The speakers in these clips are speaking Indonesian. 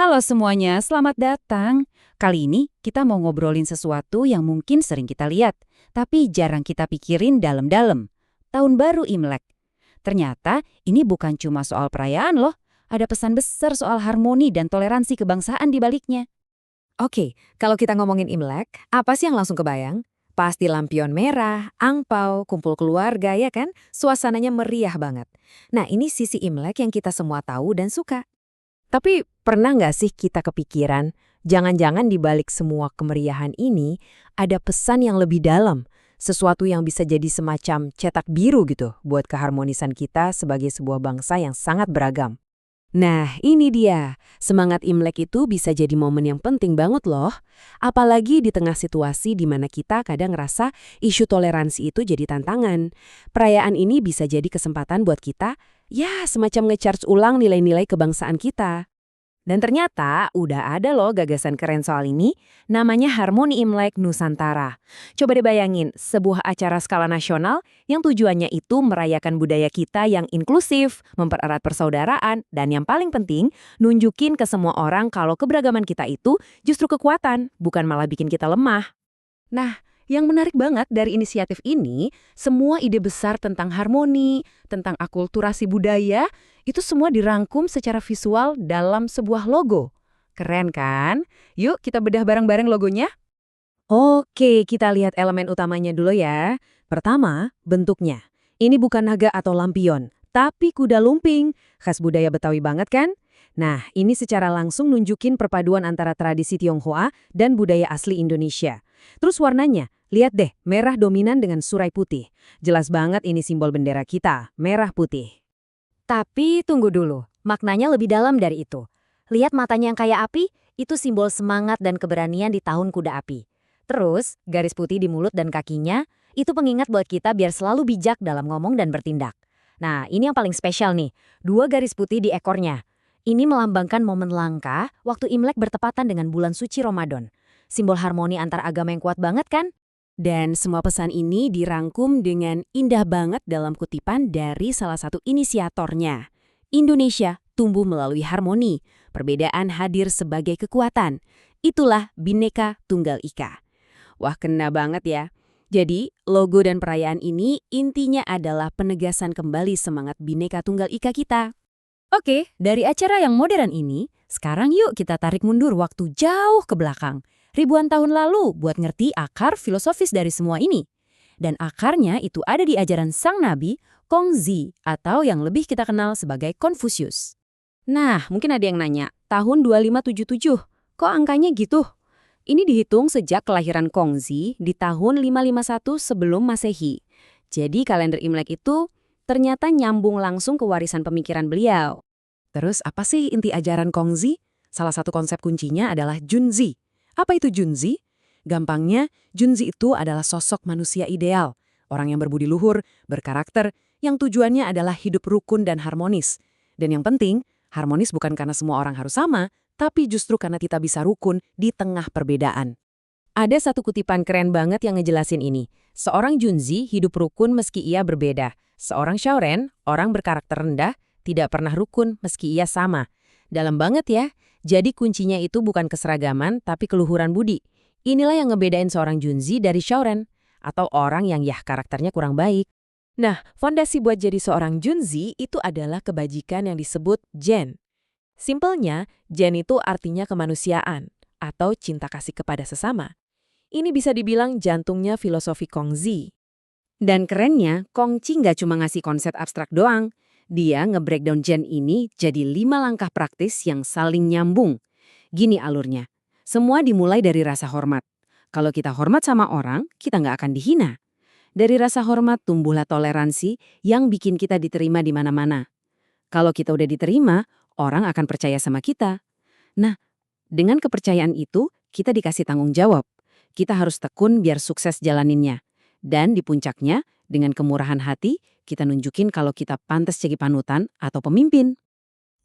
Halo semuanya, selamat datang. Kali ini kita mau ngobrolin sesuatu yang mungkin sering kita lihat, tapi jarang kita pikirin dalam-dalam. Tahun baru Imlek. Ternyata ini bukan cuma soal perayaan loh, ada pesan besar soal harmoni dan toleransi kebangsaan di baliknya. Oke, kalau kita ngomongin Imlek, apa sih yang langsung kebayang? Pasti lampion merah, angpau, kumpul keluarga, ya kan? Suasananya meriah banget. Nah, ini sisi Imlek yang kita semua tahu dan suka. Tapi pernah nggak sih kita kepikiran, jangan-jangan di balik semua kemeriahan ini, ada pesan yang lebih dalam, sesuatu yang bisa jadi semacam cetak biru gitu buat keharmonisan kita sebagai sebuah bangsa yang sangat beragam. Nah, ini dia. Semangat Imlek itu bisa jadi momen yang penting banget loh. Apalagi di tengah situasi di mana kita kadang ngerasa isu toleransi itu jadi tantangan. Perayaan ini bisa jadi kesempatan buat kita, ya semacam nge-charge ulang nilai-nilai kebangsaan kita. Dan ternyata udah ada loh gagasan keren soal ini, namanya Harmoni Imlek Nusantara. Coba deh bayangin, sebuah acara skala nasional yang tujuannya itu merayakan budaya kita yang inklusif, mempererat persaudaraan, dan yang paling penting, nunjukin ke semua orang kalau keberagaman kita itu justru kekuatan, bukan malah bikin kita lemah. Nah, yang menarik banget dari inisiatif ini, semua ide besar tentang harmoni, tentang akulturasi budaya, itu semua dirangkum secara visual dalam sebuah logo. Keren kan? Yuk kita bedah bareng-bareng logonya. Oke, kita lihat elemen utamanya dulu ya. Pertama, bentuknya. Ini bukan naga atau lampion, tapi kuda lumping. Khas budaya Betawi banget kan? Nah, ini secara langsung nunjukin perpaduan antara tradisi Tionghoa dan budaya asli Indonesia. Terus warnanya, lihat deh, merah dominan dengan surai putih. Jelas banget ini simbol bendera kita, merah putih. Tapi tunggu dulu, maknanya lebih dalam dari itu. Lihat matanya yang kayak api, itu simbol semangat dan keberanian di tahun kuda api. Terus, garis putih di mulut dan kakinya, itu pengingat buat kita biar selalu bijak dalam ngomong dan bertindak. Nah, ini yang paling spesial nih, dua garis putih di ekornya. Ini melambangkan momen langka waktu Imlek bertepatan dengan bulan suci Ramadan. Simbol harmoni antar agama yang kuat banget kan? Dan semua pesan ini dirangkum dengan indah banget dalam kutipan dari salah satu inisiatornya. Indonesia tumbuh melalui harmoni, perbedaan hadir sebagai kekuatan. Itulah Bhinneka Tunggal Ika. Wah, kena banget ya. Jadi, logo dan perayaan ini intinya adalah penegasan kembali semangat Bhinneka Tunggal Ika kita. Oke, dari acara yang modern ini, sekarang yuk kita tarik mundur waktu jauh ke belakang. Ribuan tahun lalu buat ngerti akar filosofis dari semua ini. Dan akarnya itu ada di ajaran sang nabi, Kongzi, atau yang lebih kita kenal sebagai Konfusius. Nah, mungkin ada yang nanya, tahun 2577, kok angkanya gitu? Ini dihitung sejak kelahiran Kongzi di tahun 551 sebelum Masehi. Jadi kalender Imlek itu ternyata nyambung langsung ke warisan pemikiran beliau. Terus apa sih inti ajaran Kongzi? Salah satu konsep kuncinya adalah Junzi. Apa itu Junzi? Gampangnya, Junzi itu adalah sosok manusia ideal. Orang yang berbudi luhur, berkarakter, yang tujuannya adalah hidup rukun dan harmonis. Dan yang penting, harmonis bukan karena semua orang harus sama, tapi justru karena kita bisa rukun di tengah perbedaan. Ada satu kutipan keren banget yang ngejelasin ini. Seorang Junzi hidup rukun meski ia berbeda. Seorang Shaoren, orang berkarakter rendah, tidak pernah rukun meski ia sama. Dalam banget ya. Jadi kuncinya itu bukan keseragaman, tapi keluhuran budi. Inilah yang ngebedain seorang Junzi dari Shaoren, atau orang yang karakternya kurang baik. Nah, fondasi buat jadi seorang Junzi itu adalah kebajikan yang disebut Zen. Simpelnya, Zen itu artinya kemanusiaan, atau cinta kasih kepada sesama. Ini bisa dibilang jantungnya filosofi Kongzi. Dan kerennya, Kongzi nggak cuma ngasih konsep abstrak doang. Dia nge-breakdown Zen ini jadi 5 langkah praktis yang saling nyambung. Gini alurnya, semua dimulai dari rasa hormat. Kalau kita hormat sama orang, kita nggak akan dihina. Dari rasa hormat tumbuhlah toleransi yang bikin kita diterima di mana-mana. Kalau kita udah diterima, orang akan percaya sama kita. Nah, dengan kepercayaan itu, kita dikasih tanggung jawab. Kita harus tekun biar sukses jalaninnya. Dan di puncaknya, dengan kemurahan hati, kita nunjukin kalau kita pantas jadi panutan atau pemimpin.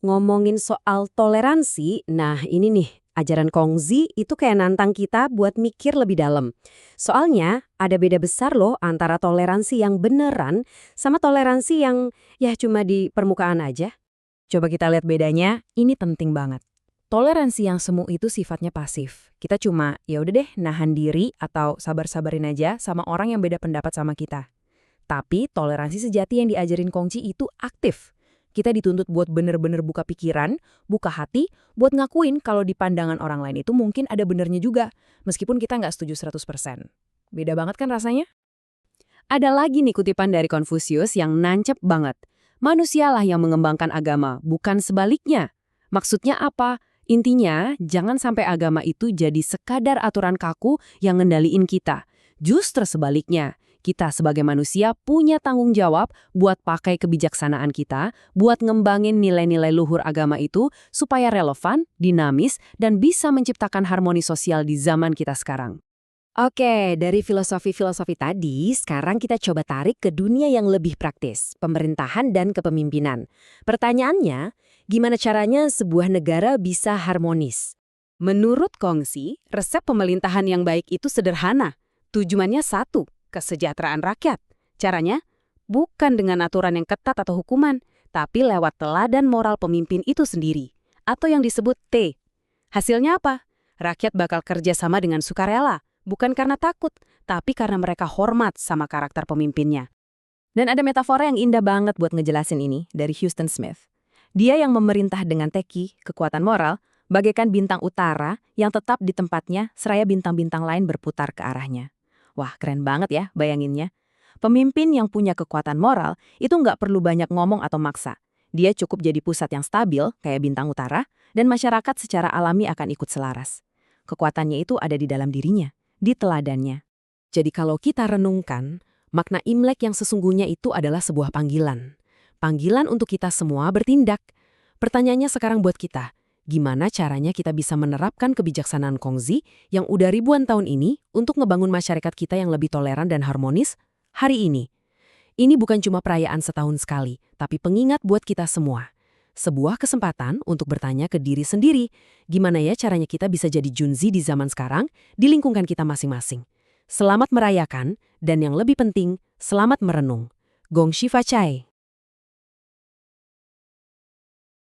Ngomongin soal toleransi, nah ini nih, ajaran Kongzi itu kayak nantang kita buat mikir lebih dalam. Soalnya, ada beda besar loh antara toleransi yang beneran sama toleransi yang ya cuma di permukaan aja. Coba kita lihat bedanya, ini penting banget. Toleransi yang semu itu sifatnya pasif. Kita cuma, ya udah deh, nahan diri atau sabar-sabarin aja sama orang yang beda pendapat sama kita. Tapi toleransi sejati yang diajarin Kongji itu aktif. Kita dituntut buat bener-bener buka pikiran, buka hati, buat ngakuin kalau di pandangan orang lain itu mungkin ada benernya juga, meskipun kita nggak setuju 100%. Beda banget kan rasanya? Ada lagi nih kutipan dari Konfusius yang nancep banget. Manusialah yang mengembangkan agama, bukan sebaliknya. Maksudnya apa? Intinya, jangan sampai agama itu jadi sekadar aturan kaku yang ngendaliin kita. Justru sebaliknya, kita sebagai manusia punya tanggung jawab buat pakai kebijaksanaan kita, buat ngembangin nilai-nilai luhur agama itu supaya relevan, dinamis, dan bisa menciptakan harmoni sosial di zaman kita sekarang. Oke, dari filosofi-filosofi tadi, sekarang kita coba tarik ke dunia yang lebih praktis, pemerintahan dan kepemimpinan. Pertanyaannya, gimana caranya sebuah negara bisa harmonis? Menurut Kongsi, resep pemerintahan yang baik itu sederhana. Tujuannya satu, kesejahteraan rakyat. Caranya, bukan dengan aturan yang ketat atau hukuman, tapi lewat teladan moral pemimpin itu sendiri. Atau yang disebut T. Hasilnya apa? Rakyat bakal kerja sama dengan sukarela. Bukan karena takut, tapi karena mereka hormat sama karakter pemimpinnya. Dan ada metafora yang indah banget buat ngejelasin ini dari Huston Smith. Dia yang memerintah dengan teki, kekuatan moral, bagaikan bintang utara yang tetap di tempatnya seraya bintang-bintang lain berputar ke arahnya. Wah, keren banget ya bayanginnya. Pemimpin yang punya kekuatan moral itu nggak perlu banyak ngomong atau maksa. Dia cukup jadi pusat yang stabil, kayak bintang utara, dan masyarakat secara alami akan ikut selaras. Kekuatannya itu ada di dalam dirinya, di teladannya. Jadi kalau kita renungkan, makna Imlek yang sesungguhnya itu adalah sebuah panggilan. Panggilan untuk kita semua bertindak. Pertanyaannya sekarang buat kita, gimana caranya kita bisa menerapkan kebijaksanaan Kongzi yang udah ribuan tahun ini untuk ngebangun masyarakat kita yang lebih toleran dan harmonis hari ini? Ini bukan cuma perayaan setahun sekali, tapi pengingat buat kita semua. Sebuah kesempatan untuk bertanya ke diri sendiri, gimana ya caranya kita bisa jadi Junzi di zaman sekarang, di lingkungan kita masing-masing. Selamat merayakan, dan yang lebih penting, selamat merenung. Gong Xi Fa Cai.